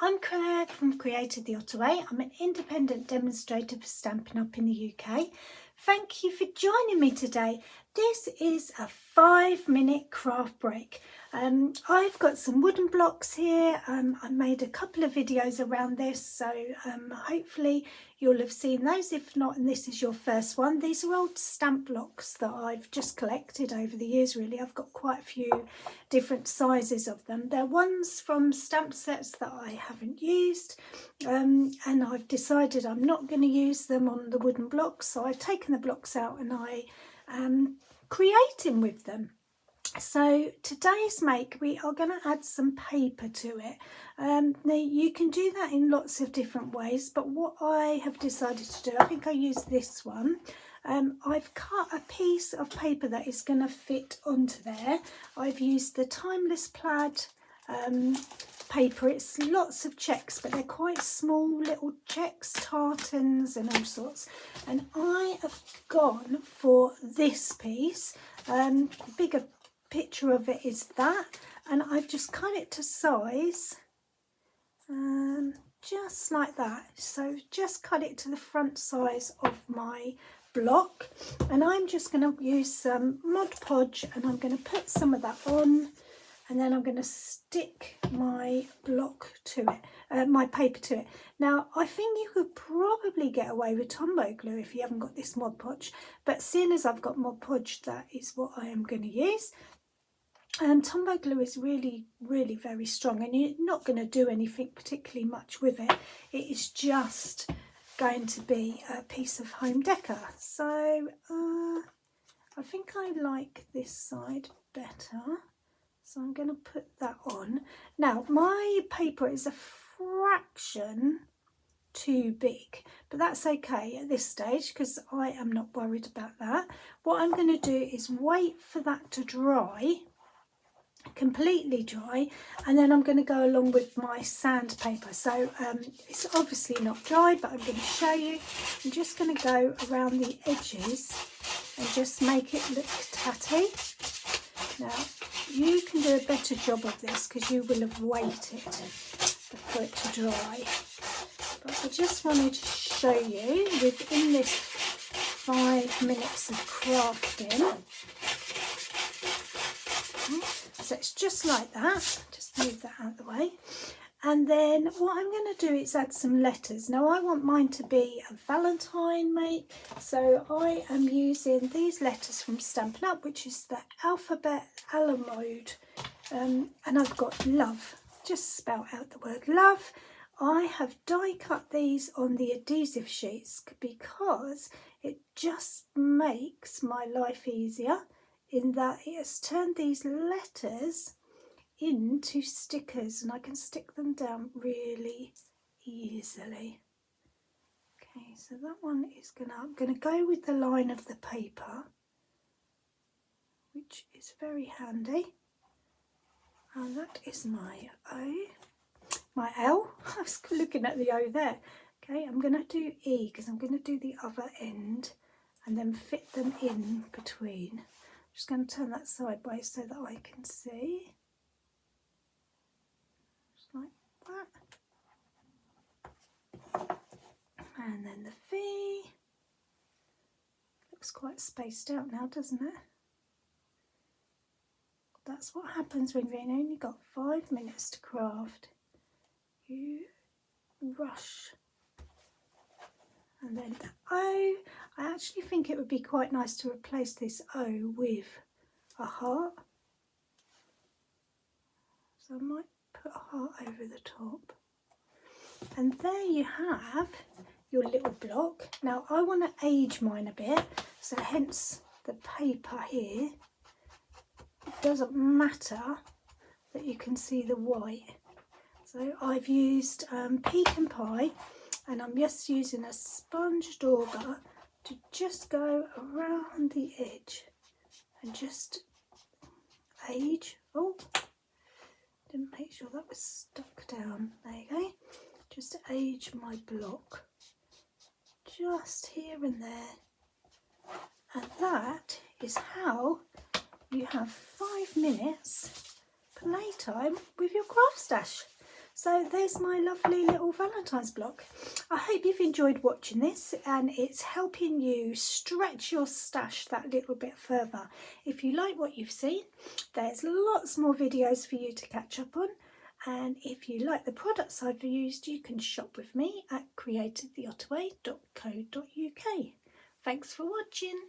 I'm Claire from createdtheottaway. I'm an independent demonstrator for Stampin' Up in the UK. Thank you for joining me today. This is a 5-minute craft break. I've got some wooden blocks here. I made a couple of videos around this, so hopefully you'll have seen those. If not, and this is your first one, these are old stamp blocks that I've just collected over the years, really. I've got quite a few different sizes of them. They're ones from stamp sets that I haven't used, and I've decided I'm not going to use them on the wooden blocks, so I've taken the blocks out and I am creating with them. So today's make, we are going to add some paper to it. Now you can do that in lots of different ways, but what I have decided to do, I think I use this one. I've cut a piece of paper that is going to fit onto there. I've used the Timeless Plaid paper. It's lots of checks, but they're quite small little checks, tartans and all sorts. And I have gone for this piece. Bigger picture of it is that, and I've just cut it to size, just like that. So just cut it to the front size of my block, and I'm just going to use some Mod Podge and I'm going to put some of that on, and then I'm going to stick my block to it, my paper to it. Now I think you could probably get away with Tombow glue if you haven't got this Mod Podge, but seeing as I've got Mod Podge, that is what I am going to use. Tombow glue is really very strong, and you're not going to do anything particularly much with it. It is just going to be a piece of home decor. So I think I like this side better, so I'm going to put that on. Now my paper is a fraction too big, but that's okay at this stage because I am not worried about that. What I'm going to do is wait for that to dry, completely dry, and then I'm going to go along with my sandpaper. So it's obviously not dry, but I'm going to show you. I'm just going to go around the edges and just make it look tatty. Now you can do a better job of this because you will have waited for it to dry, but I just wanted to show you within this 5 minutes of crafting. So it's just like that. Just move that out of the way. And then what I'm going to do is add some letters. Now I want mine to be a Valentine make, so I am using these letters from Stampin' Up, which is the alphabet a la mode, and I've got love. Just spell out the word love. I have die cut these on the adhesive sheets because it just makes my life easier, in that it has turned these letters into stickers and I can stick them down really easily. Okay, so that one is I'm gonna go with the line of the paper, which is very handy. And that is my O, my L. I was looking at the O there. Okay, I'm gonna do E because I'm gonna do the other end and then fit them in between. Just going to turn that sideways so that I can see, just like that. And then the V. Looks quite spaced out now, doesn't it? That's what happens when you've only got 5 minutes to craft. You rush. And then the O, I actually think it would be quite nice to replace this O with a heart. So I might put a heart over the top. And there you have your little block. Now I want to age mine a bit, so hence the paper here. It doesn't matter that you can see the white. So I've used pecan pie, and I'm just using a sponge dauber to just go around the edge and just age. Oh, didn't make sure that was stuck down. There you go. Just age my block just here and there. And that is how you have 5 minutes playtime with your craft stash. So there's my lovely little Valentine's block. I hope you've enjoyed watching this and it's helping you stretch your stash that little bit further. If you like what you've seen, there's lots more videos for you to catch up on. And if you like the products I've used, you can shop with me at createdtheottaway.co.uk. Thanks for watching.